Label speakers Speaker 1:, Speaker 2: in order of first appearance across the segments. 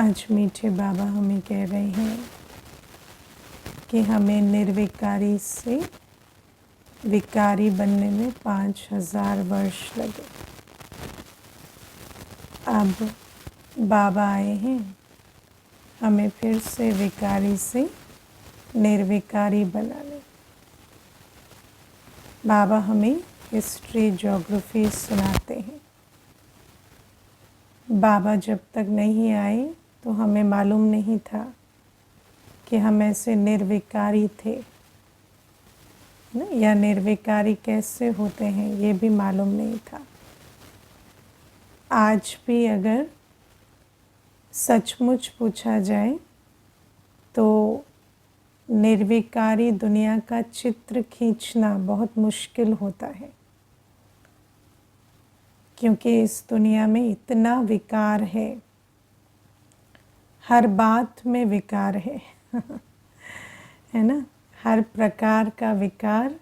Speaker 1: आज मीठे बाबा हमें कह रहे हैं कि हमें निर्विकारी से विकारी बनने में 5000 वर्ष लगे। अब बाबा आए हैं हमें फिर से विकारी से निर्विकारी बनाने। बाबा हमें हिस्ट्री ज्योग्राफी सुनाते हैं। बाबा जब तक नहीं आए तो हमें मालूम नहीं था कि हम ऐसे निर्विकारी थे ना, या निर्विकारी कैसे होते हैं ये भी मालूम नहीं था। आज भी अगर सचमुच पूछा जाए तो निर्विकारी दुनिया का चित्र खींचना बहुत मुश्किल होता है, क्योंकि इस दुनिया में इतना विकार है, हर बात में विकार है है ना, हर प्रकार का विकार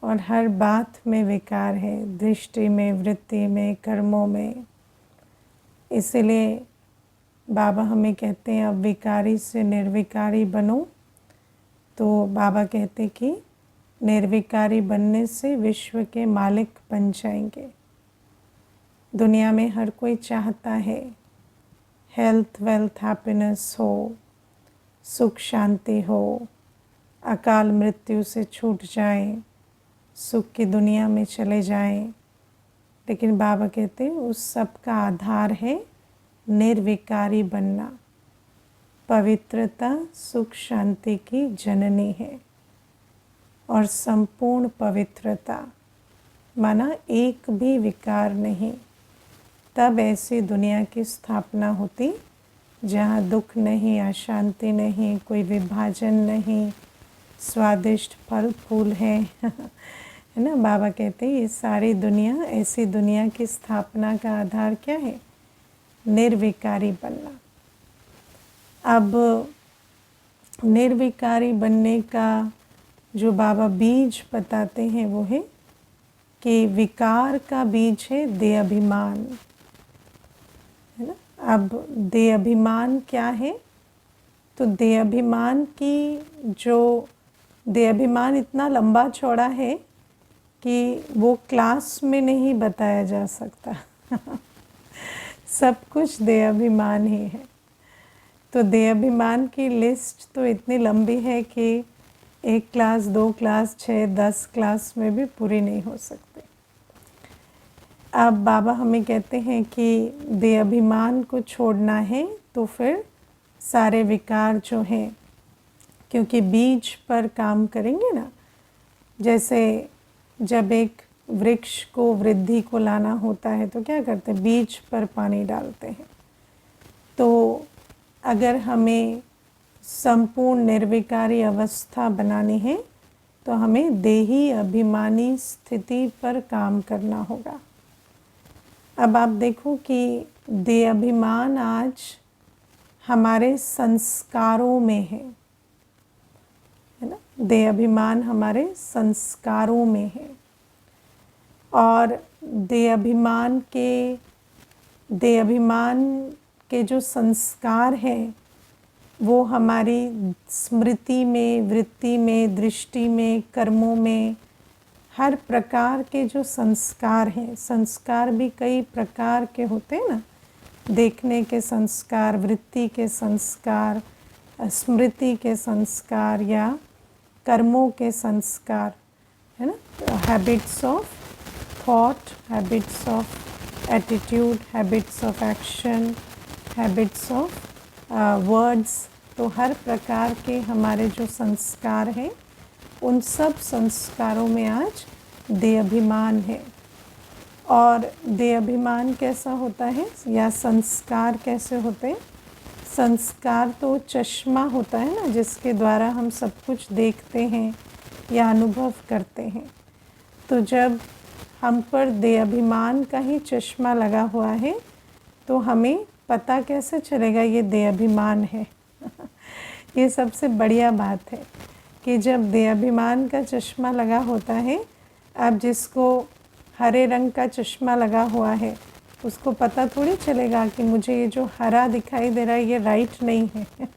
Speaker 1: और हर बात में विकार है, दृष्टि में, वृत्ति में, कर्मों में। इसलिए बाबा हमें कहते हैं अब विकारी से निर्विकारी बनो। तो बाबा कहते कि निर्विकारी बनने से विश्व के मालिक बन जाएंगे। दुनिया में हर कोई चाहता है हेल्थ, वेल्थ, हैप्पीनेस हो, सुख शांति हो, अकाल मृत्यु से छूट जाएं, सुख की दुनिया में चले जाएं। लेकिन बाबा कहते हैं उस सब का आधार है निर्विकारी बनना। पवित्रता सुख शांति की जननी है और संपूर्ण पवित्रता माना एक भी विकार नहीं। तब ऐसी दुनिया की स्थापना होती जहाँ दुख नहीं, अशांति नहीं, कोई विभाजन नहीं, स्वादिष्ट फल फूल है है ना। बाबा कहते हैं ये सारी दुनिया, ऐसी दुनिया की स्थापना का आधार क्या है? निर्विकारी बनना। अब निर्विकारी बनने का जो बाबा बीज बताते हैं वो है कि विकार का बीज है देह अभिमान, है ना। अब देह अभिमान क्या है? तो देह अभिमान की जो देह अभिमान इतना लंबा चौड़ा है कि वो क्लास में नहीं बताया जा सकता सब कुछ देह अभिमान ही है। तो देह अभिमान की लिस्ट तो इतनी लंबी है कि 1 क्लास, 2 क्लास, 6, 10 क्लास में भी पूरी नहीं हो सकती। अब बाबा हमें कहते हैं कि देह अभिमान को छोड़ना है तो फिर सारे विकार जो हैं, क्योंकि बीज पर काम करेंगे ना। जैसे जब एक वृक्ष को वृद्धि को लाना होता है तो क्या करते हैं? बीज पर पानी डालते हैं। तो अगर हमें संपूर्ण निर्विकारी अवस्था बनानी है तो हमें देही अभिमानी स्थिति पर काम करना होगा। अब आप देखो कि देह अभिमान आज हमारे संस्कारों में है ना। देह अभिमान हमारे संस्कारों में है और देह अभिमान के जो संस्कार हैं वो हमारी स्मृति में, वृत्ति में, दृष्टि में, कर्मों में, हर प्रकार के जो संस्कार हैं। संस्कार भी कई प्रकार के होते हैं ना, देखने के संस्कार, वृत्ति के संस्कार, स्मृति के संस्कार या कर्मों के संस्कार, है ना। Habits of thought, habits of attitude, habits of action, habits of words. तो हर प्रकार के हमारे जो संस्कार हैं उन सब संस्कारों में आज देह अभिमान है। और देह अभिमान कैसा होता है या संस्कार कैसे होते हैं? संस्कार तो चश्मा होता है ना, जिसके द्वारा हम सब कुछ देखते हैं या अनुभव करते हैं। तो जब हम पर देह अभिमान का ही चश्मा लगा हुआ है तो हमें पता कैसे चलेगा ये देह अभिमान है ये सबसे बढ़िया बात है कि जब देह अभिमान का चश्मा लगा होता है, अब जिसको हरे रंग का चश्मा लगा हुआ है उसको पता थोड़ी चलेगा कि मुझे ये जो हरा दिखाई दे रहा है ये राइट नहीं है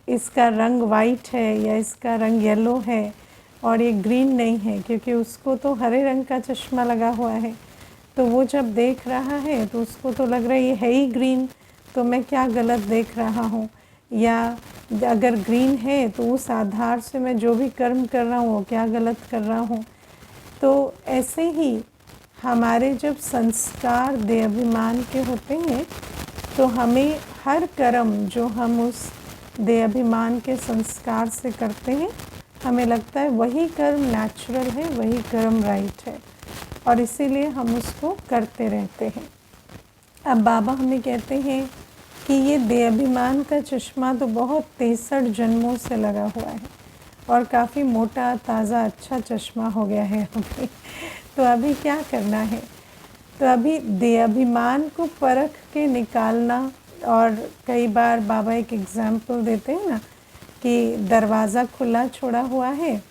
Speaker 1: इसका रंग वाइट है या इसका रंग येलो है और ये ग्रीन नहीं है, क्योंकि उसको तो हरे रंग का चश्मा लगा हुआ है। तो वो जब देख रहा है तो उसको तो लग रहा है ये है ही ग्रीन, तो मैं क्या गलत देख रहा हूँ, या अगर ग्रीन है तो उस आधार से मैं जो भी कर्म कर रहा हूँ वो क्या गलत कर रहा हूँ। तो ऐसे ही हमारे जब संस्कार देह अभिमान के होते हैं तो हमें हर कर्म जो हम उस देह अभिमान के संस्कार से करते हैं, हमें लगता है वही कर्म नेचुरल है, वही कर्म राइट है, और इसीलिए हम उसको करते रहते हैं। अब बाबा हमें कहते हैं कि ये देह अभिमान का चश्मा तो बहुत 63 जन्मों से लगा हुआ है और काफ़ी मोटा ताज़ा अच्छा चश्मा हो गया है अभी। तो अभी क्या करना है, तो अभी देह अभिमान को परख के निकालना। और कई बार बाबा एक एग्जाम्पल देते हैं ना कि दरवाज़ा खुला छोड़ा हुआ है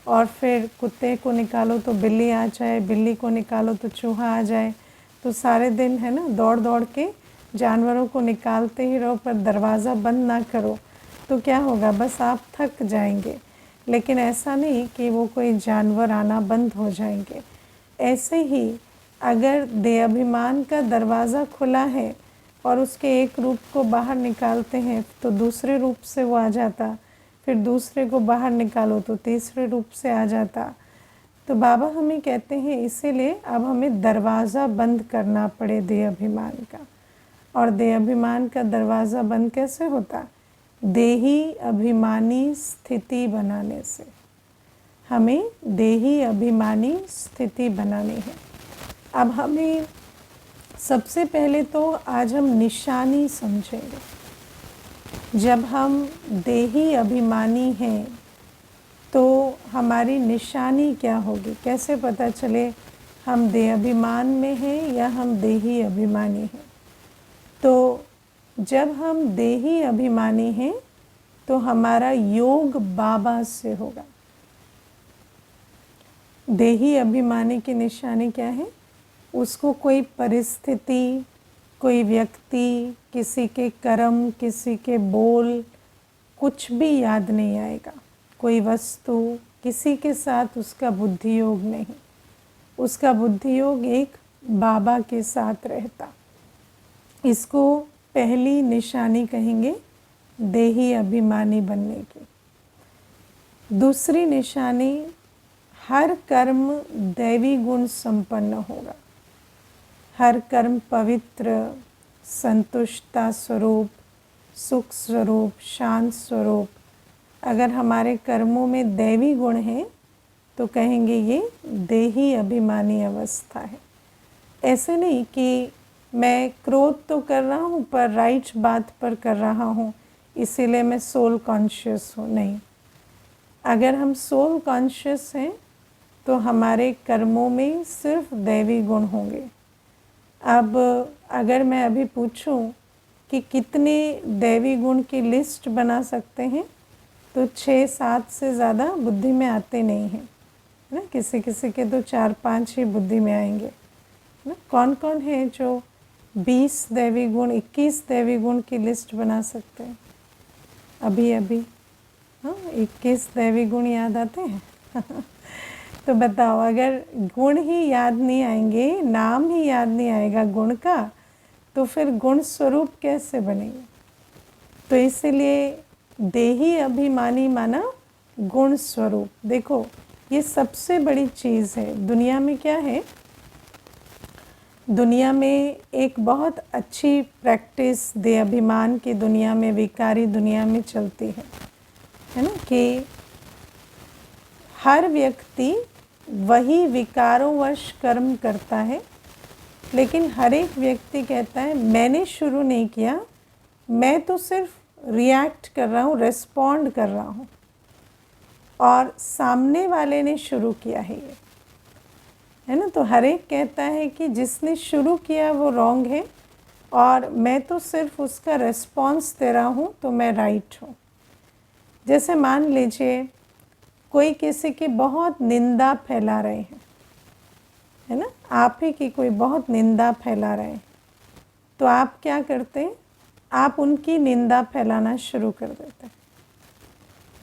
Speaker 1: और फिर कुत्ते को निकालो तो बिल्ली आ जाए, बिल्ली को निकालो तो चूहा आ जाए, तो सारे दिन है ना दौड़ दौड़ के जानवरों को निकालते ही रहो, पर दरवाज़ा बंद ना करो तो क्या होगा, बस आप थक जाएंगे। लेकिन ऐसा नहीं कि वो कोई जानवर आना बंद हो जाएंगे। ऐसे ही अगर देह अभिमान का दरवाज़ा खुला है और उसके एक रूप को बाहर निकालते हैं तो दूसरे रूप से वो आ जाता, फिर दूसरे को बाहर निकालो तो तीसरे रूप से आ जाता। तो बाबा हमें कहते हैं इसीलिए अब हमें दरवाज़ा बंद करना पड़े देह अभिमान का। और देह अभिमान का दरवाज़ा बंद कैसे होता, देही अभिमानी स्थिति बनाने से। हमें देही अभिमानी स्थिति बनानी है। अब हमें सबसे पहले तो आज हम निशानी समझेंगे। जब हम देही अभिमानी हैं तो हमारी निशानी क्या होगी, कैसे पता चले हम देह अभिमान में हैं या हम देही अभिमानी हैं। तो जब हम देही अभिमानी हैं तो हमारा योग बाबा से होगा। देही अभिमानी की निशानी क्या है, उसको कोई परिस्थिति, कोई व्यक्ति, किसी के कर्म, किसी के बोल कुछ भी याद नहीं आएगा, कोई वस्तु, किसी के साथ उसका बुद्धि योग नहीं, उसका बुद्धि योग एक बाबा के साथ रहता। इसको पहली निशानी कहेंगे देही अभिमानी बनने की। दूसरी निशानी, हर कर्म दैवी गुण संपन्न होगा। हर कर्म पवित्र, संतुष्टता स्वरूप, सुख स्वरूप, शांत स्वरूप। अगर हमारे कर्मों में दैवी गुण हैं तो कहेंगे ये देही अभिमानी अवस्था है। ऐसे नहीं कि मैं क्रोध तो कर रहा हूँ पर राइट बात पर कर रहा हूँ इसीलिए मैं सोल कॉन्शियस हूँ, नहीं। अगर हम सोल कॉन्शियस हैं तो हमारे कर्मों में सिर्फ दैवी गुण होंगे। अब अगर मैं अभी पूछूं कि कितने दैवी गुण की लिस्ट बना सकते हैं तो 6-7 से ज़्यादा बुद्धि में आते नहीं हैं, है ना। किसी किसी के तो 4-5 ही बुद्धि में आएंगे ना। कौन कौन है जो 20 दैवी गुण, 21 दैवी गुण की लिस्ट बना सकते हैं अभी अभी? हाँ, 21 दैवी गुण याद आते हैं तो बताओ, अगर गुण ही याद नहीं आएंगे, नाम ही याद नहीं आएगा गुण का, तो फिर गुण स्वरूप कैसे बनेंगे। तो इसीलिए देही अभिमानी माना गुण स्वरूप। देखो ये सबसे बड़ी चीज़ है दुनिया में। क्या है, दुनिया में एक बहुत अच्छी प्रैक्टिस देह अभिमान की दुनिया में, विकारी दुनिया में चलती है ना, कि हर व्यक्ति वही विकारोंवश कर्म करता है, लेकिन हर एक व्यक्ति कहता है मैंने शुरू नहीं किया, मैं तो सिर्फ रिएक्ट कर रहा हूँ, रेस्पॉन्ड कर रहा हूँ, और सामने वाले ने शुरू किया है ये, है ना। तो हर एक कहता है कि जिसने शुरू किया वो रॉन्ग है और मैं तो सिर्फ उसका रेस्पॉन्स दे रहा हूँ, तो मैं राइट हूँ। जैसे मान लीजिए कोई किसी की बहुत निंदा फैला रहे हैं, है ना, आप ही की कोई बहुत निंदा फैला रहे हैं, तो आप क्या करते हैं, आप उनकी निंदा फैलाना शुरू कर देते हैं,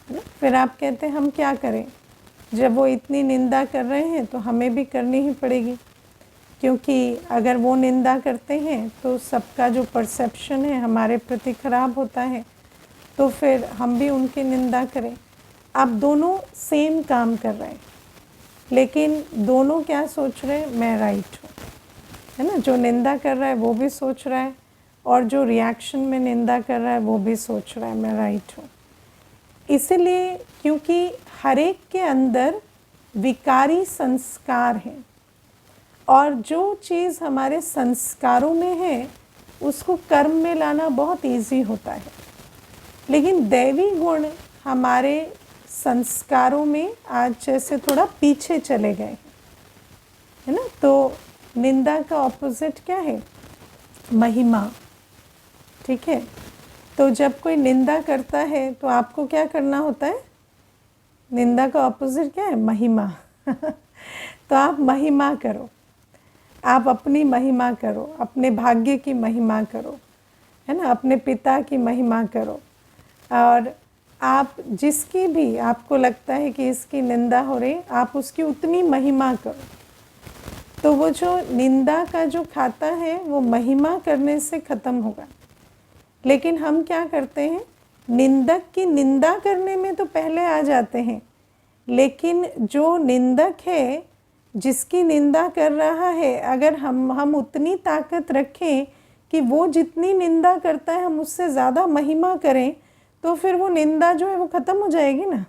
Speaker 1: है ना। फिर आप कहते हैं हम क्या करें, जब वो इतनी निंदा कर रहे हैं तो हमें भी करनी ही पड़ेगी, क्योंकि अगर वो निंदा करते हैं तो सबका जो परसेप्शन है हमारे प्रति खराब होता है, तो फिर हम भी उनकी निंदा करें। आप दोनों सेम काम कर रहे हैं, लेकिन दोनों क्या सोच रहे हैं, मैं राइट हूँ, है ना। जो निंदा कर रहा है वो भी सोच रहा है, और जो रिएक्शन में निंदा कर रहा है वो भी सोच रहा है मैं राइट हूँ। इसलिए क्योंकि हर एक के अंदर विकारी संस्कार हैं, और जो चीज़ हमारे संस्कारों में है उसको कर्म में लाना बहुत इजी होता है, लेकिन दैवी गुण हमारे संस्कारों में आज जैसे थोड़ा पीछे चले गए हैं, है ना। तो निंदा का ऑपोजिट क्या है, महिमा, ठीक है। तो जब कोई निंदा करता है तो आपको क्या करना होता है, निंदा का ऑपोजिट क्या है, महिमा। तो आप महिमा करो, आप अपनी महिमा करो, अपने भाग्य की महिमा करो, है ना, अपने पिता की महिमा करो, और आप जिसकी भी आपको लगता है कि इसकी निंदा हो रही, आप उसकी उतनी महिमा करो। तो वो जो निंदा का जो खाता है वो महिमा करने से ख़त्म होगा। लेकिन हम क्या करते हैं, निंदक की निंदा करने में तो पहले आ जाते हैं, लेकिन जो निंदक है, जिसकी निंदा कर रहा है, अगर हम उतनी ताकत रखें कि वो जितनी निंदा करता है हम उससे ज़्यादा महिमा करें, तो फिर वो निंदा जो है वो ख़त्म हो जाएगी ना।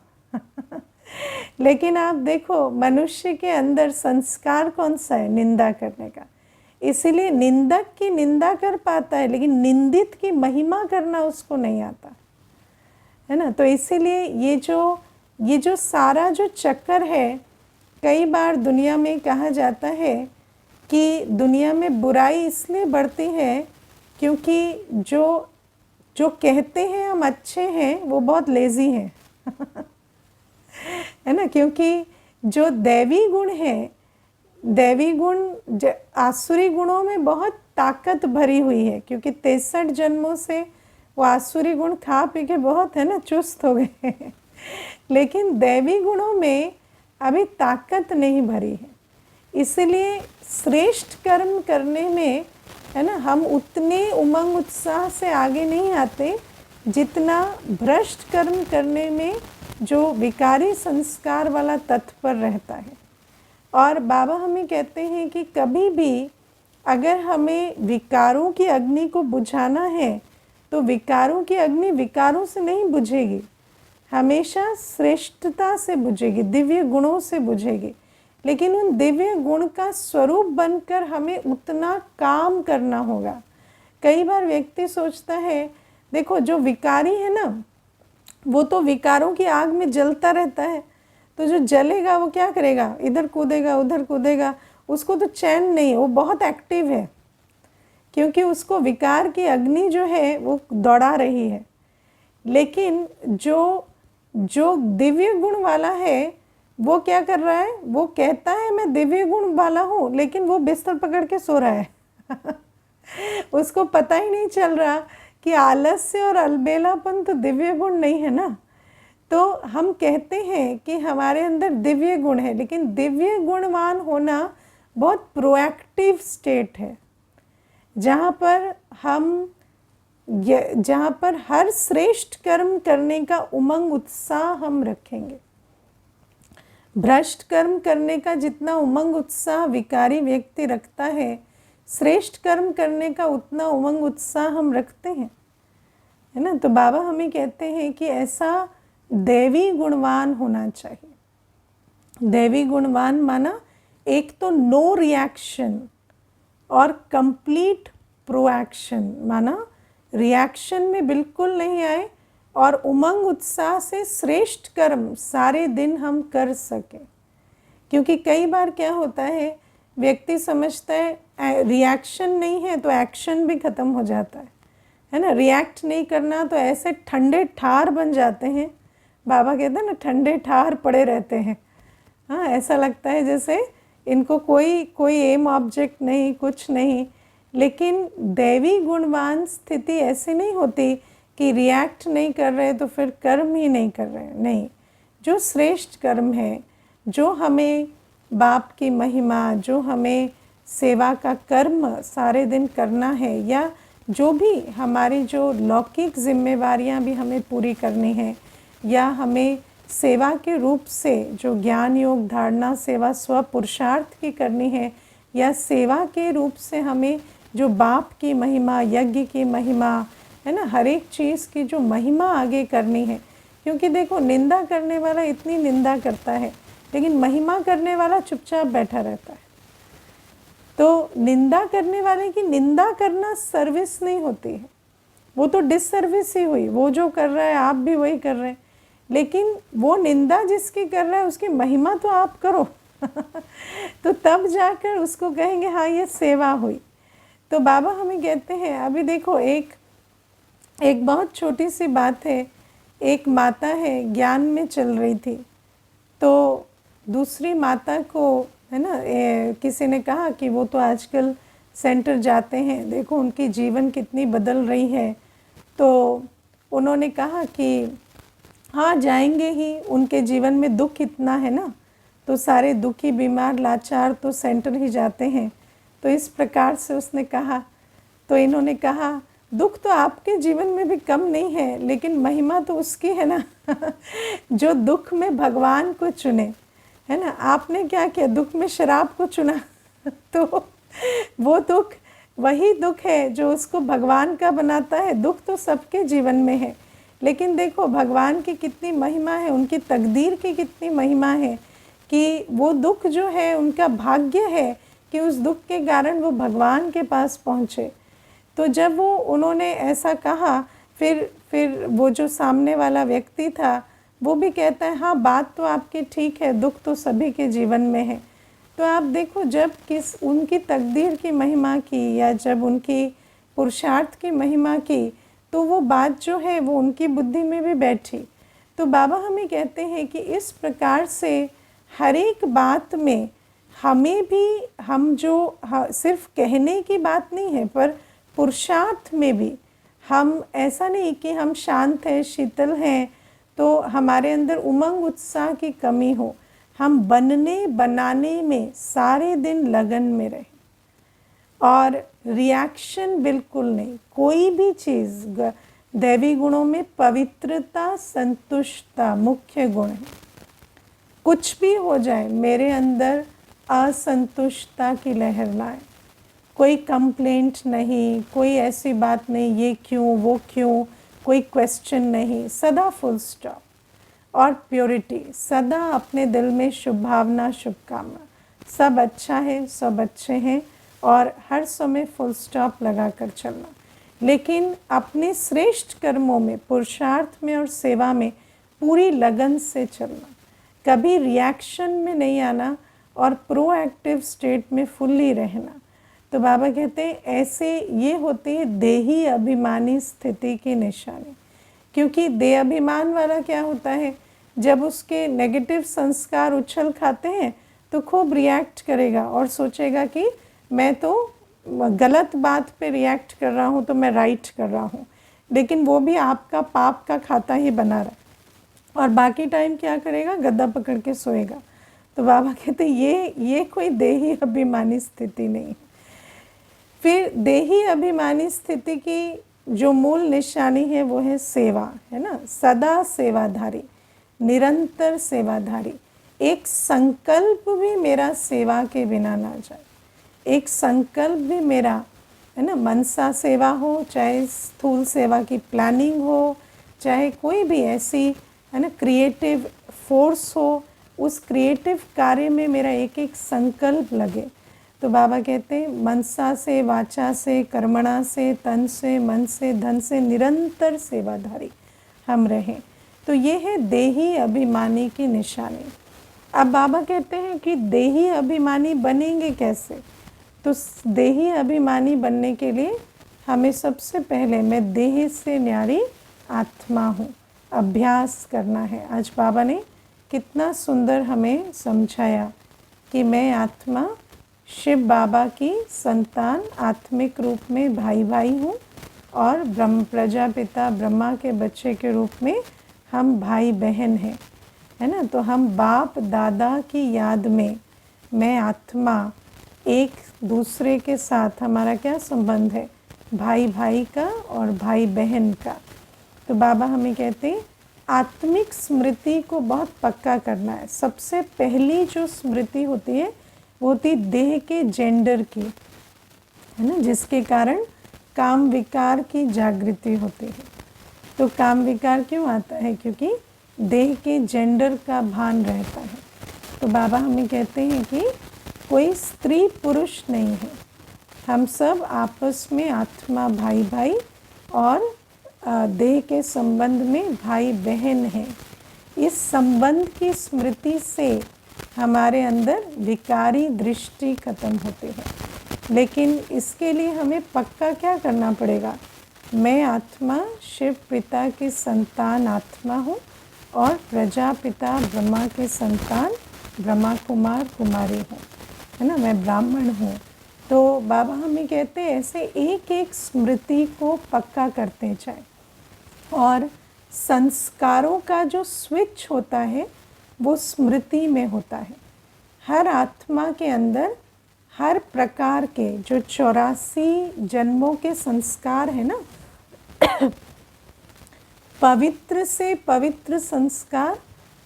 Speaker 1: लेकिन आप देखो मनुष्य के अंदर संस्कार कौन सा है, निंदा करने का। इसीलिए निंदक की निंदा कर पाता है, लेकिन निंदित की महिमा करना उसको नहीं आता, है ना। तो इसीलिए ये जो सारा जो चक्कर है, कई बार दुनिया में कहा जाता है कि दुनिया में बुराई इसलिए बढ़ती है क्योंकि जो कहते हैं हम अच्छे हैं वो बहुत लेज़ी हैं। है ना, क्योंकि जो दैवी गुण है, दैवी गुण आसुरी गुणों में बहुत ताकत भरी हुई है, क्योंकि 63 जन्मों से वो आसुरी गुण खा पी के बहुत, है ना, चुस्त हो गए। लेकिन दैवी गुणों में अभी ताकत नहीं भरी है। इसलिए श्रेष्ठ कर्म करने में, है ना, हम उतने उमंग उत्साह से आगे नहीं आते जितना भ्रष्ट कर्म करने में जो विकारी संस्कार वाला तत्पर रहता है। और बाबा हमें कहते हैं कि कभी भी अगर हमें विकारों की अग्नि को बुझाना है तो विकारों की अग्नि विकारों से नहीं बुझेगी, हमेशा श्रेष्ठता से बुझेगी, दिव्य गुणों से बुझेगी। लेकिन उन दिव्य गुण का स्वरूप बनकर हमें उतना काम करना होगा। कई बार व्यक्ति सोचता है, देखो जो विकारी है ना वो तो विकारों की आग में जलता रहता है, तो जो जलेगा वो क्या करेगा, इधर कूदेगा उधर कूदेगा, उसको तो चैन नहीं, वो बहुत एक्टिव है, क्योंकि उसको विकार की अग्नि जो है वो दौड़ा रही है। लेकिन जो दिव्य गुण वाला है वो क्या कर रहा है, वो कहता है मैं दिव्य गुण वाला हूँ, लेकिन वो बिस्तर पकड़ के सो रहा है। उसको पता ही नहीं चल रहा कि आलस्य और अलबेलापन तो दिव्य गुण नहीं है ना। तो हम कहते हैं कि हमारे अंदर दिव्य गुण है, लेकिन दिव्य गुणवान होना बहुत प्रोएक्टिव स्टेट है, जहाँ पर हर श्रेष्ठ कर्म करने का उमंग उत्साह हम रखेंगे। भ्रष्ट कर्म करने का जितना उमंग उत्साह विकारी व्यक्ति रखता है, श्रेष्ठ कर्म करने का उतना उमंग उत्साह हम रखते हैं, है ना। तो बाबा हमें कहते हैं कि ऐसा दैवी गुणवान होना चाहिए। दैवी गुणवान माना एक तो नो रिएक्शन और कंप्लीट प्रोएक्शन, माना रिएक्शन में बिल्कुल नहीं आए और उमंग उत्साह से श्रेष्ठ कर्म सारे दिन हम कर सकें। क्योंकि कई बार क्या होता है, व्यक्ति समझता है रिएक्शन नहीं है तो एक्शन भी ख़त्म हो जाता है ना। रिएक्ट नहीं करना तो ऐसे ठंडे ठार बन जाते हैं, बाबा कहते हैं ना ठंडे ठार पड़े रहते हैं। हाँ, ऐसा लगता है जैसे इनको कोई एम ऑब्जेक्ट नहीं, कुछ नहीं। लेकिन दैवी गुणवान स्थिति ऐसी नहीं होती कि रिएक्ट नहीं कर रहे तो फिर कर्म ही नहीं कर रहे, नहीं। जो श्रेष्ठ कर्म है, जो हमें बाप की महिमा, जो हमें सेवा का कर्म सारे दिन करना है, या जो भी हमारी जो लौकिक जिम्मेवारियां भी हमें पूरी करनी है, या हमें सेवा के रूप से जो ज्ञान योग धारणा सेवा स्व पुरुषार्थ की करनी है, या सेवा के रूप से हमें जो बाप की महिमा, यज्ञ की महिमा है ना, हर एक चीज़ की जो महिमा आगे करनी है। क्योंकि देखो, निंदा करने वाला इतनी निंदा करता है, लेकिन महिमा करने वाला चुपचाप बैठा रहता है। तो निंदा करने वाले की निंदा करना सर्विस नहीं होती है, वो तो डिससर्विस ही हुई। वो जो कर रहा है आप भी वही कर रहे हैं, लेकिन वो निंदा जिसकी कर रहा है उसकी महिमा तो आप करो तो तब जाकर उसको कहेंगे हाँ ये सेवा हुई। तो बाबा हमें कहते हैं, अभी देखो एक बहुत छोटी सी बात है। एक माता है, ज्ञान में चल रही थी, तो दूसरी माता को है ना किसी ने कहा कि वो तो आजकल सेंटर जाते हैं, देखो उनकी जीवन कितनी बदल रही है। तो उन्होंने कहा कि हाँ जाएंगे ही, उनके जीवन में दुख इतना है ना, तो सारे दुखी बीमार लाचार तो सेंटर ही जाते हैं। तो इस प्रकार से उसने कहा। तो इन्होंने कहा दुख तो आपके जीवन में भी कम नहीं है, लेकिन महिमा तो उसकी है ना जो दुख में भगवान को चुने, है ना। आपने क्या किया, दुख में शराब को चुना तो वो दुख वही दुख है जो उसको भगवान का बनाता है। दुख तो सबके जीवन में है, लेकिन देखो भगवान की कितनी महिमा है, उनकी तकदीर की कितनी महिमा है कि वो दुख जो है उनका भाग्य है कि उस दुख के कारण वो भगवान के पास पहुँचे। तो जब वो उन्होंने ऐसा कहा, फिर वो जो सामने वाला व्यक्ति था वो भी कहता है हाँ बात तो आपकी ठीक है, दुख तो सभी के जीवन में है। तो आप देखो, जब किस उनकी तकदीर की महिमा की या जब उनकी पुरुषार्थ की महिमा की, तो वो बात जो है वो उनकी बुद्धि में भी बैठी। तो बाबा हमें कहते हैं कि इस प्रकार से हर एक बात में हमें भी, हम जो सिर्फ कहने की बात नहीं है, पर पुरुषार्थ में भी हम ऐसा नहीं कि हम शांत हैं, शीतल हैं, तो हमारे अंदर उमंग उत्साह की कमी हो। हम बनने बनाने में सारे दिन लगन में रहें और रिएक्शन बिल्कुल नहीं। कोई भी चीज़, दैवी गुणों में पवित्रता, संतुष्टता मुख्य गुण है। कुछ भी हो जाए मेरे अंदर असंतुष्टता की लहर लाए, कोई कंप्लेंट नहीं, कोई ऐसी बात नहीं ये क्यों वो क्यों, कोई क्वेश्चन नहीं, सदा फुल स्टॉप। और प्योरिटी, सदा अपने दिल में शुभ भावना, शुभकामना, सब अच्छा है, सब अच्छे हैं, और हर समय फुल स्टॉप लगा कर चलना। लेकिन अपने श्रेष्ठ कर्मों में, पुरुषार्थ में और सेवा में पूरी लगन से चलना, कभी रिएक्शन में नहीं आना और प्रोएक्टिव स्टेट में फुल्ली रहना। तो बाबा कहते हैं ऐसे ये होती है देही अभिमानी स्थिति की निशानी। क्योंकि देह अभिमान वाला क्या होता है, जब उसके नेगेटिव संस्कार उछल खाते हैं तो खूब रिएक्ट करेगा और सोचेगा कि मैं तो गलत बात पे रिएक्ट कर रहा हूँ तो मैं राइट कर रहा हूँ, लेकिन वो भी आपका पाप का खाता ही बना रहा है, और बाकी टाइम क्या करेगा, गद्दा पकड़ के सोएगा। तो बाबा कहते ये कोई देही अभिमानी स्थिति नहीं। फिर देही अभिमानी स्थिति की जो मूल निशानी है वो है सेवा, है ना। सदा सेवाधारी, निरंतर सेवाधारी। एक संकल्प भी मेरा सेवा के बिना ना जाए, एक संकल्प भी मेरा, है ना, मनसा सेवा हो, चाहे स्थूल सेवा की प्लानिंग हो, चाहे कोई भी ऐसी, है ना, क्रिएटिव फोर्स हो, उस क्रिएटिव कार्य में मेरा एक एक संकल्प लगे। तो बाबा कहते हैं मनसा से, वाचा से, कर्मणा से, तन से, मन से, धन से निरंतर सेवाधारी हम रहें। तो ये है देही अभिमानी की निशानी। अब बाबा कहते हैं कि देही अभिमानी बनेंगे कैसे। तो देही अभिमानी बनने के लिए हमें सबसे पहले मैं देह से न्यारी आत्मा हूँ, अभ्यास करना है। आज बाबा ने कितना सुंदर हमें समझाया कि मैं आत्मा शिव बाबा की संतान आत्मिक रूप में भाई भाई हूँ, और ब्रह्म प्रजापिता ब्रह्मा के बच्चे के रूप में हम भाई बहन हैं, है ना। तो हम बाप दादा की याद में मैं आत्मा एक दूसरे के साथ हमारा क्या संबंध है, भाई भाई का और भाई बहन का। तो बाबा हमें कहते हैं आत्मिक स्मृति को बहुत पक्का करना है। सबसे पहली जो स्मृति होती है वो होती देह के जेंडर की, है ना, जिसके कारण काम विकार की जागृति होती है। तो काम विकार क्यों आता है? क्योंकि देह के जेंडर का भान रहता है। तो बाबा हमें कहते हैं कि कोई स्त्री पुरुष नहीं है, हम सब आपस में आत्मा भाई भाई और देह के संबंध में भाई बहन हैं। इस संबंध की स्मृति से हमारे अंदर विकारी दृष्टि खत्म होती है। लेकिन इसके लिए हमें पक्का क्या करना पड़ेगा? मैं आत्मा शिव पिता की संतान आत्मा हूँ और प्रजापिता ब्रह्मा के संतान ब्रह्मा कुमार कुमारी हूँ, है ना, मैं ब्राह्मण हूँ। तो बाबा हमें कहते हैं ऐसे एक एक स्मृति को पक्का करते जाए। और संस्कारों का जो स्विच होता है वो स्मृति में होता है। हर आत्मा के अंदर हर प्रकार के जो 84 जन्मों के संस्कार है ना, पवित्र से पवित्र संस्कार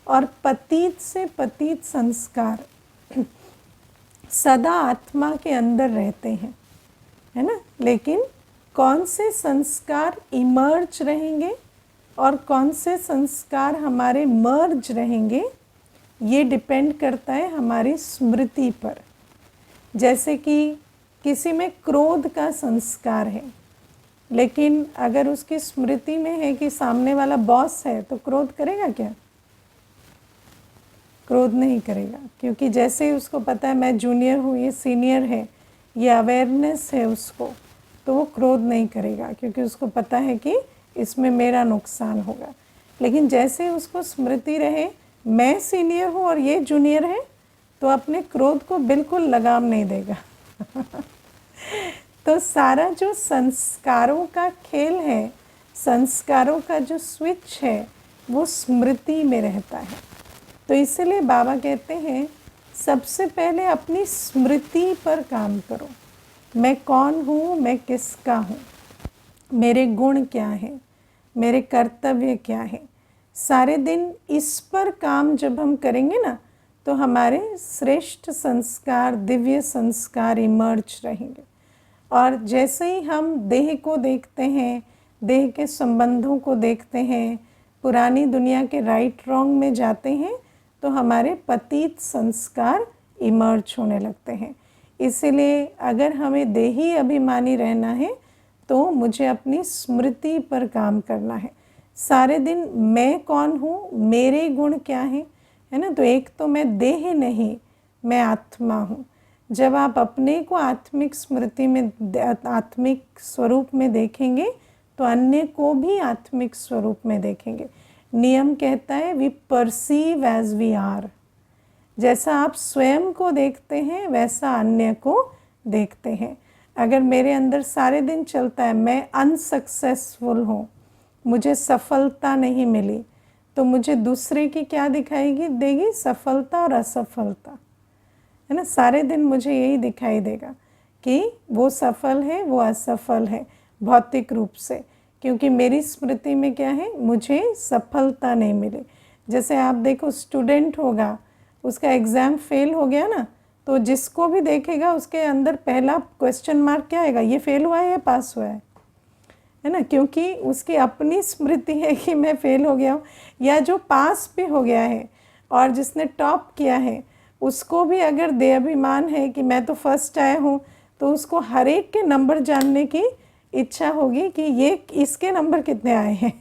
Speaker 1: और पतित से पतित संस्कार सदा आत्मा के अंदर रहते हैं, है ना। लेकिन कौन से संस्कार इमर्ज रहेंगे और कौन से संस्कार हमारे मर्ज रहेंगे, ये डिपेंड करता है हमारी स्मृति पर। जैसे कि किसी में क्रोध का संस्कार है, लेकिन अगर उसकी स्मृति में है कि सामने वाला बॉस है तो क्रोध करेगा क्या? क्रोध नहीं करेगा, क्योंकि जैसे ही उसको पता है मैं जूनियर हूँ, ये सीनियर है, ये अवेयरनेस है उसको, तो वो क्रोध नहीं करेगा, क्योंकि उसको पता है कि इसमें मेरा नुकसान होगा। लेकिन जैसे ही उसको स्मृति रहे मैं सीनियर हूँ और ये जूनियर है, तो अपने क्रोध को बिल्कुल लगाम नहीं देगा। तो सारा जो संस्कारों का खेल है, संस्कारों का जो स्विच है, वो स्मृति में रहता है। तो इसलिए बाबा कहते हैं सबसे पहले अपनी स्मृति पर काम करो। मैं कौन हूँ, मैं किसका हूँ, मेरे गुण क्या हैं, मेरे कर्तव्य क्या है। सारे दिन इस पर काम जब हम करेंगे ना, तो हमारे श्रेष्ठ संस्कार, दिव्य संस्कार इमर्ज रहेंगे। और जैसे ही हम देह को देखते हैं, देह के संबंधों को देखते हैं, पुरानी दुनिया के राइट रॉन्ग में जाते हैं, तो हमारे पतित संस्कार इमर्ज होने लगते हैं। इसलिए अगर हमें देही अभिमानी रहना है तो मुझे अपनी स्मृति पर काम करना है। सारे दिन मैं कौन हूँ, मेरे गुण क्या हैं, है ना। तो एक तो मैं देह नहीं, मैं आत्मा हूँ। जब आप अपने को आत्मिक स्मृति में, आत्मिक स्वरूप में देखेंगे, तो अन्य को भी आत्मिक स्वरूप में देखेंगे। नियम कहता है we perceive as we are. जैसा आप स्वयं को देखते हैं वैसा अन्य को देखते हैं। अगर मेरे अंदर सारे दिन चलता है मैं अनसक्सेसफुल हूँ, मुझे सफलता नहीं मिली, तो मुझे दूसरे की क्या दिखाएगी देगी? सफलता और असफलता, है ना। सारे दिन मुझे यही दिखाई देगा कि वो सफल है, वो असफल है भौतिक रूप से, क्योंकि मेरी स्मृति में क्या है, मुझे सफलता नहीं मिली। जैसे आप देखो स्टूडेंट होगा, उसका एग्ज़ाम फेल हो गया ना, तो जिसको भी देखेगा उसके अंदर पहला क्वेश्चन मार्क क्या आएगा? ये फेल हुआ है या पास हुआ है ना। क्योंकि उसकी अपनी स्मृति है कि मैं फेल हो गया हूँ। या जो पास भी हो गया है और जिसने टॉप किया है, उसको भी अगर देहाभिमान है कि मैं तो फर्स्ट आया हूँ, तो उसको हर एक के नंबर जानने की इच्छा होगी कि ये इसके नंबर कितने आए हैं।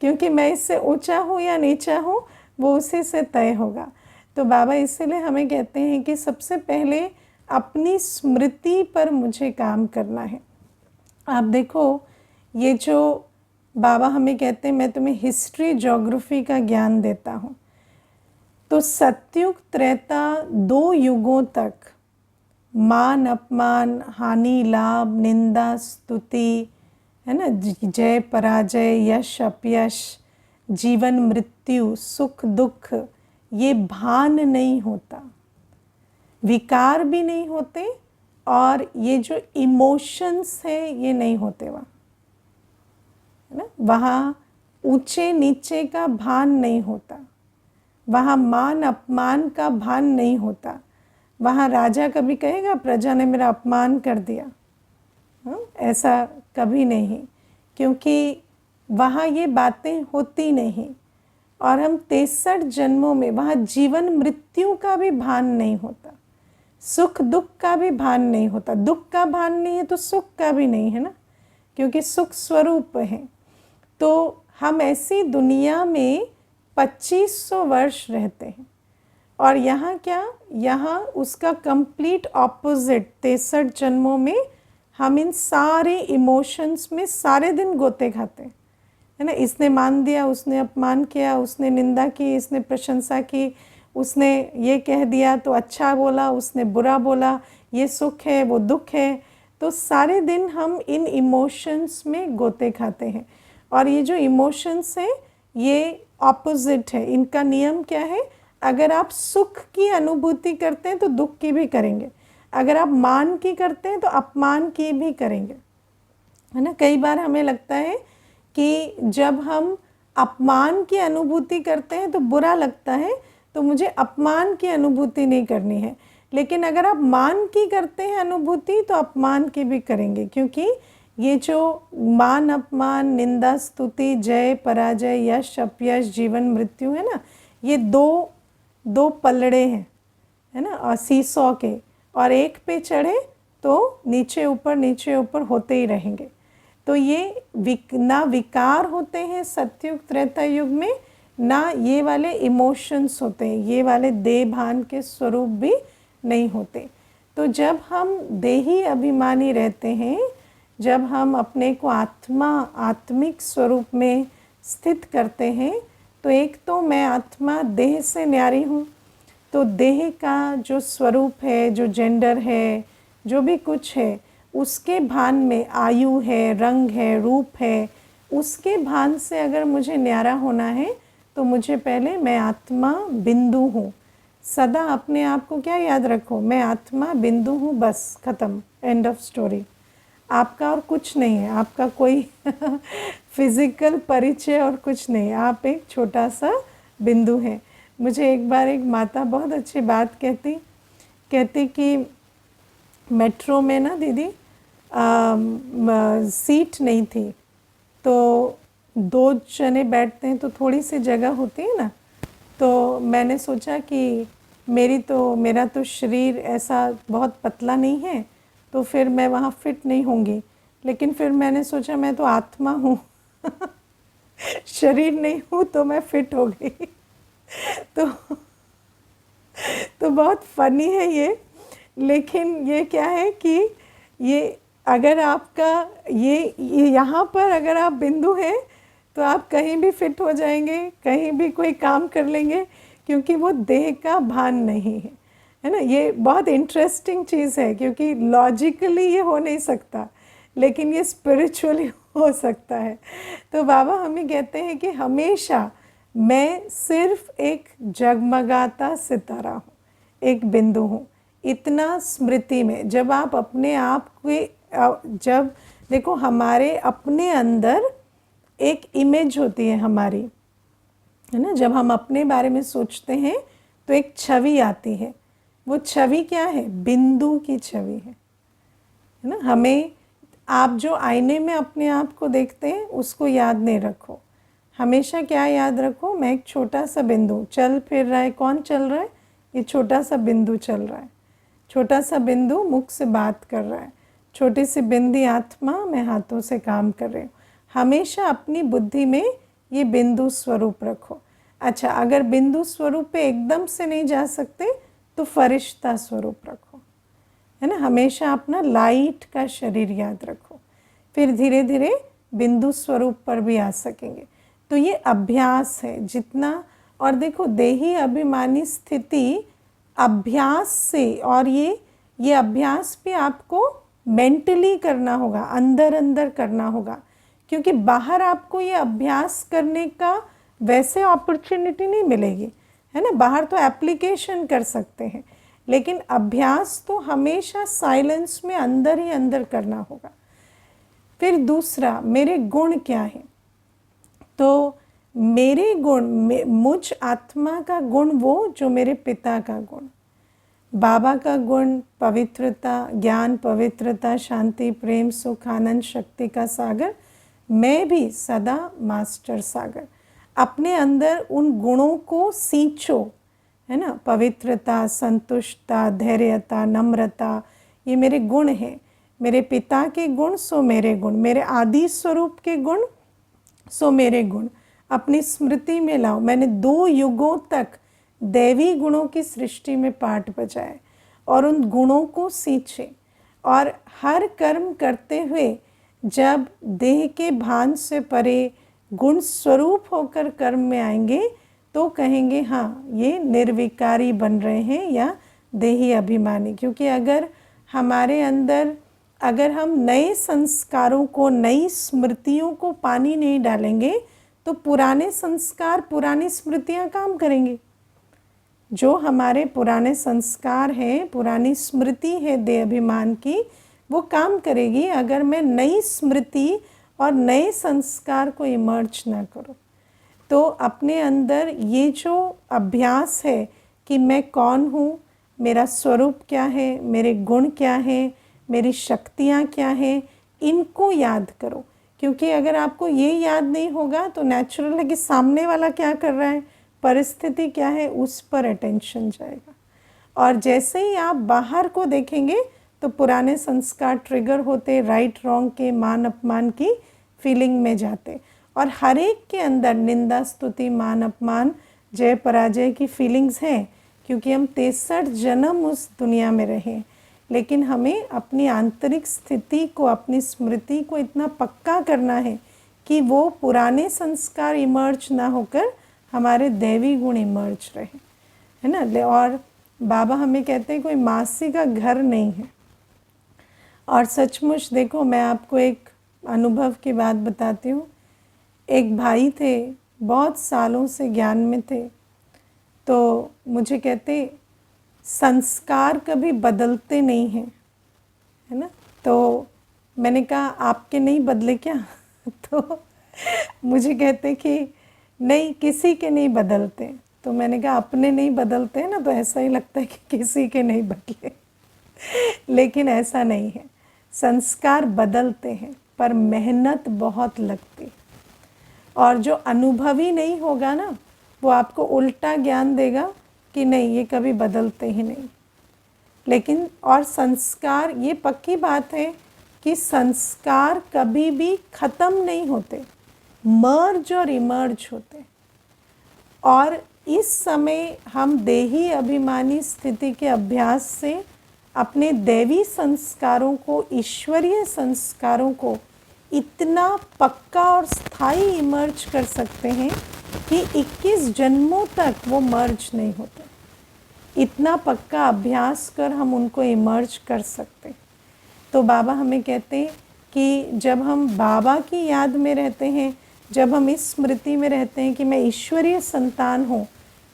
Speaker 1: क्योंकि मैं इससे ऊंचा हूँ या नीचा हूँ, वो उसी से तय होगा। तो बाबा इसीलिए हमें कहते हैं कि सबसे पहले अपनी स्मृति पर मुझे काम करना है। आप देखो, ये जो बाबा हमें कहते हैं मैं तुम्हें हिस्ट्री ज्योग्राफी का ज्ञान देता हूँ, तो सतयुग त्रेता 2 युगों तक मान अपमान, हानि लाभ, निंदा स्तुति, है ना, जय पराजय, यश अपयश, जीवन मृत्यु, सुख दुख, ये भान नहीं होता, विकार भी नहीं होते, और ये जो इमोशंस है ये नहीं होते वहाँ, है ना। वहाँ ऊंचे नीचे का भान नहीं होता, वहाँ मान अपमान का भान नहीं होता। वहाँ राजा कभी कहेगा प्रजा ने मेरा अपमान कर दिया, ऐसा कभी नहीं, क्योंकि वहाँ ये बातें होती नहीं। और हम 63 जन्मों में वहाँ जीवन मृत्यु का भी भान नहीं होता, सुख दुख का भी भान नहीं होता। दुख का भान नहीं है तो सुख का भी नहीं है ना, क्योंकि सुख स्वरूप है। तो हम ऐसी दुनिया में 2500 वर्ष रहते हैं, और यहाँ क्या, यहाँ उसका कंप्लीट ऑपोजिट, 63 जन्मों में हम इन सारे इमोशंस में सारे दिन गोते खाते हैं, है ना। इसने मान दिया, उसने अपमान किया, उसने निंदा की, इसने प्रशंसा की, उसने ये कह दिया तो अच्छा बोला, उसने बुरा बोला, ये सुख है वो दुख है। तो सारे दिन हम इन इमोशंस में गोते खाते हैं, और ये जो इमोशंस हैं ये ऑपोजिट है। इनका नियम क्या है, अगर आप सुख की अनुभूति करते हैं तो दुख की भी करेंगे, अगर आप मान की करते हैं तो अपमान की भी करेंगे, है ना। कई बार हमें लगता है कि जब हम अपमान की अनुभूति करते हैं तो बुरा लगता है, तो मुझे अपमान की अनुभूति नहीं करनी है। लेकिन अगर आप मान की करते हैं अनुभूति तो अपमान की भी करेंगे, क्योंकि ये जो मान अपमान, निंदा स्तुति, जय पराजय, यश अपयश, जीवन मृत्यु है ना, ये दो पलड़े हैं, है ना, और सीसॉ के, और एक पे चढ़े तो नीचे ऊपर होते ही रहेंगे। तो ये ना विकार होते हैं सतयुग त्रेता युग में, ना ये वाले इमोशंस होते हैं, ये वाले देह भान के स्वरूप भी नहीं होते। तो जब हम देही अभिमानी रहते हैं, जब हम अपने को आत्मिक स्वरूप में स्थित करते हैं, तो एक तो मैं आत्मा देह से न्यारी हूँ, तो देह का जो स्वरूप है, जो जेंडर है, जो भी कुछ है, उसके भान में आयु है, रंग है, रूप है, उसके भान से अगर मुझे न्यारा होना है तो मुझे पहले मैं आत्मा बिंदु हूँ। सदा अपने आप को क्या याद रखो, मैं आत्मा बिंदु हूँ, बस ख़त्म, एंड ऑफ स्टोरी। आपका और कुछ नहीं है, आपका कोई फिज़िकल परिचय और कुछ नहीं है, आप एक छोटा सा बिंदु हैं। मुझे एक बार एक माता बहुत अच्छी बात कहती कि मेट्रो में ना दीदी सीट नहीं थी, तो 2 जने बैठते हैं तो थोड़ी सी जगह होती है ना, तो मैंने सोचा कि मेरा तो शरीर ऐसा बहुत पतला नहीं है, तो फिर मैं वहाँ फिट नहीं होंगी। लेकिन फिर मैंने सोचा मैं तो आत्मा हूँ शरीर नहीं हूँ, तो मैं फिट हो गई तो बहुत फनी है ये। लेकिन ये क्या है कि ये अगर आपका ये यहाँ पर अगर आप बिंदु हैं तो आप कहीं भी फिट हो जाएंगे, कहीं भी कोई काम कर लेंगे, क्योंकि वो देह का भान नहीं है ना। ये बहुत इंटरेस्टिंग चीज़ है, क्योंकि लॉजिकली ये हो नहीं सकता, लेकिन ये स्पिरिचुअली हो सकता है। तो बाबा हमें कहते हैं कि हमेशा मैं सिर्फ एक जगमगाता सितारा हूँ, एक बिंदु हूँ। इतना स्मृति में जब आप अपने आप के जब देखो, हमारे अपने अंदर एक इमेज होती है हमारी, है ना। जब हम अपने बारे में सोचते हैं तो एक छवि आती है, वो छवि क्या है, बिंदु की छवि है ना। हमें आप जो आईने में अपने आप को देखते हैं उसको याद नहीं रखो, हमेशा क्या याद रखो, मैं एक छोटा सा बिंदु, चल फिर रहा है, कौन चल रहा है, ये छोटा सा बिंदु चल रहा है, छोटा सा बिंदु मुख से बात कर रहा है, छोटी सी बिंदी आत्मा, मैं हाथों से काम कर रही हूँ। हमेशा अपनी बुद्धि में ये बिंदु स्वरूप रखो। अच्छा, अगर बिंदु स्वरूप पे एकदम से नहीं जा सकते तो फरिश्ता स्वरूप रखो, है ना। हमेशा अपना लाइट का शरीर याद रखो, फिर धीरे धीरे बिंदु स्वरूप पर भी आ सकेंगे। तो ये अभ्यास है जितना, और देखो देही अभिमानी स्थिति अभ्यास से, और ये अभ्यास भी आपको मेंटली करना होगा, अंदर अंदर करना होगा, क्योंकि बाहर आपको ये अभ्यास करने का वैसे अपॉर्चुनिटी नहीं मिलेगी, है ना। बाहर तो एप्लीकेशन कर सकते हैं, लेकिन अभ्यास तो हमेशा साइलेंस में अंदर ही अंदर करना होगा। फिर दूसरा, मेरे गुण क्या है? तो मेरे गुण, मुझ आत्मा का गुण वो जो मेरे पिता का गुण, बाबा का गुण पवित्रता, ज्ञान, पवित्रता, शांति, प्रेम, सुख, आनंद, शक्ति का सागर। मैं भी सदा मास्टर सागर। अपने अंदर उन गुणों को सींचो, है ना। पवित्रता, संतुष्टता, धैर्यता, नम्रता, ये मेरे गुण हैं। मेरे पिता के गुण सो मेरे गुण, मेरे आदि स्वरूप के गुण सो मेरे गुण अपनी स्मृति में लाओ। मैंने 2 युगों तक दैवी गुणों की सृष्टि में पाठ बजाए और उन गुणों को सींचे, और हर कर्म करते हुए जब देह के भान से परे गुण स्वरूप होकर कर्म में आएंगे तो कहेंगे हाँ, ये निर्विकारी बन रहे हैं या देही अभिमानी। क्योंकि अगर हमारे अंदर, अगर हम नए संस्कारों को, नई स्मृतियों को पानी नहीं डालेंगे तो पुराने संस्कार, पुरानी स्मृतियां काम करेंगी। जो हमारे पुराने संस्कार हैं, पुरानी स्मृति है देह अभिमान की, वो काम करेगी अगर मैं नई स्मृति और नए संस्कार को इमर्ज ना करूं। तो अपने अंदर ये जो अभ्यास है कि मैं कौन हूँ, मेरा स्वरूप क्या है, मेरे गुण क्या हैं, मेरी शक्तियाँ क्या हैं, इनको याद करो। क्योंकि अगर आपको ये याद नहीं होगा तो नेचुरल है कि सामने वाला क्या कर रहा है, परिस्थिति क्या है, उस पर अटेंशन जाएगा। और जैसे ही आप बाहर को देखेंगे तो पुराने संस्कार ट्रिगर होते, राइट रॉन्ग के, मान अपमान की फीलिंग में जाते, और हर एक के अंदर निंदा, स्तुति, मान अपमान, जय पराजय की फीलिंग्स हैं। क्योंकि हम 63 जन्म उस दुनिया में रहे, लेकिन हमें अपनी आंतरिक स्थिति को, अपनी स्मृति को इतना पक्का करना है कि वो पुराने संस्कार इमर्ज ना होकर हमारे दैवी गुण इमर्ज रहे, है ना। और बाबा हमें कहते हैं कोई मासी का घर नहीं है। और सचमुच देखो, मैं आपको एक अनुभव की बात बताती हूँ। एक भाई थे, बहुत सालों से ज्ञान में थे, तो मुझे कहते संस्कार कभी बदलते नहीं हैं, है ना। तो मैंने कहा आपके नहीं बदले क्या? तो मुझे कहते कि नहीं, किसी के नहीं बदलते। तो मैंने कहा अपने नहीं बदलते हैं ना, तो ऐसा ही लगता है कि किसी के नहीं बदले। लेकिन ऐसा नहीं है, संस्कार बदलते हैं पर मेहनत बहुत लगती। और जो अनुभवी नहीं होगा ना, वो आपको उल्टा ज्ञान देगा कि नहीं, ये कभी बदलते ही नहीं। लेकिन और संस्कार, ये पक्की बात है कि संस्कार कभी भी ख़त्म नहीं होते, मर्ज और इमर्ज होते। और इस समय हम देही अभिमानी स्थिति के अभ्यास से अपने दैवी संस्कारों को, ईश्वरीय संस्कारों को इतना पक्का और स्थायी इमर्ज कर सकते हैं कि 21 जन्मों तक वो मर्ज नहीं होते। इतना पक्का अभ्यास कर हम उनको इमर्ज कर सकते। तो बाबा हमें कहते हैं कि जब हम बाबा की याद में रहते हैं, जब हम इस स्मृति में रहते हैं कि मैं ईश्वरीय संतान हूँ,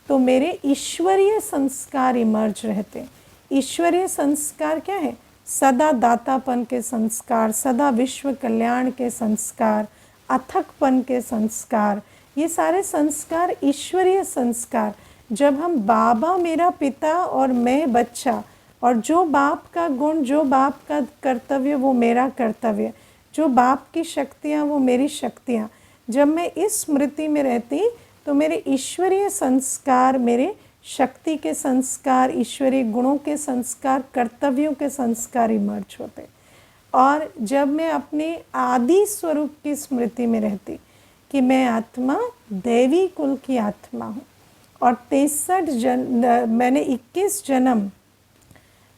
Speaker 1: तो मेरे ईश्वरीय संस्कार इमर्ज रहते हैं। ईश्वरीय संस्कार क्या है? सदा दातापन के संस्कार, सदा विश्व कल्याण के संस्कार, अथकपन के संस्कार, ये सारे संस्कार ईश्वरीय संस्कार। जब हम बाबा मेरा पिता और मैं बच्चा, और जो बाप का गुण, जो बाप का कर्तव्य वो मेरा कर्तव्य, जो बाप की शक्तियाँ वो मेरी शक्तियाँ, जब मैं इस स्मृति में रहती तो मेरे ईश्वरीय संस्कार, मेरे शक्ति के संस्कार, ईश्वरीय गुणों के संस्कार, कर्तव्यों के संस्कार इमर्ज होते। और जब मैं अपने आदि स्वरूप की स्मृति में रहती कि मैं आत्मा देवी कुल की आत्मा हूँ, और 63 मैंने 21 जन्म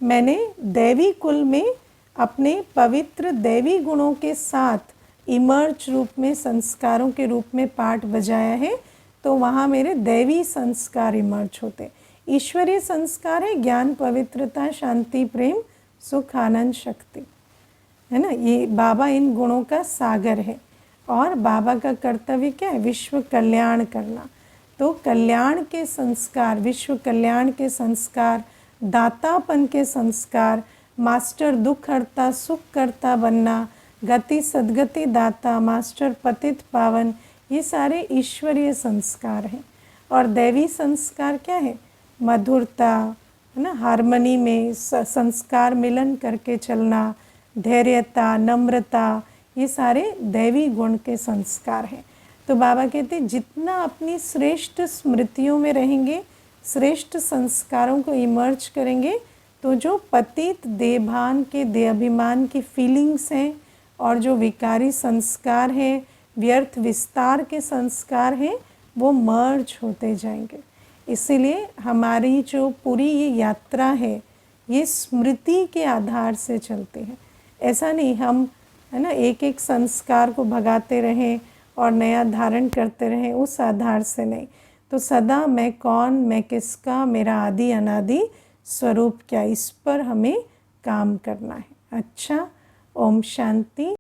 Speaker 1: मैंने देवी कुल में अपने पवित्र देवी गुणों के साथ इमर्ज रूप में, संस्कारों के रूप में पाठ बजाया है, तो वहाँ मेरे दैवी संस्कार इमर्ज होते। ईश्वरीय संस्कार है ज्ञान, पवित्रता, शांति, प्रेम, सुख आनंद शक्ति, है ना। ये बाबा इन गुणों का सागर है और बाबा का कर्तव्य क्या है? विश्व कल्याण करना। तो कल्याण के संस्कार, विश्व कल्याण के संस्कार, दातापन के संस्कार, मास्टर दुख हरता सुख करता बनना, गति सदगति दाता, मास्टर पतित पावन, ये सारे ईश्वरीय संस्कार हैं। और दैवी संस्कार क्या है? मधुरता, है ना, हार्मनी में संस्कार मिलन करके चलना, धैर्यता, नम्रता, ये सारे दैवी गुण के संस्कार हैं। तो बाबा कहते हैं जितना अपनी श्रेष्ठ स्मृतियों में रहेंगे, श्रेष्ठ संस्कारों को इमर्ज करेंगे, तो जो पतित देभान के देहाभिमान की फीलिंग्स हैं और जो विकारी संस्कार हैं, व्यर्थ विस्तार के संस्कार हैं, वो मर्ज होते जाएंगे। इसीलिए हमारी जो पूरी ये यात्रा है, ये स्मृति के आधार से चलती है। ऐसा नहीं हम, है ना, एक एक संस्कार को भगाते रहें और नया धारण करते रहें, उस आधार से नहीं। तो सदा मैं कौन, मैं किसका, मेरा आदि अनादि स्वरूप क्या, इस पर हमें काम करना है। अच्छा, ओम शांति।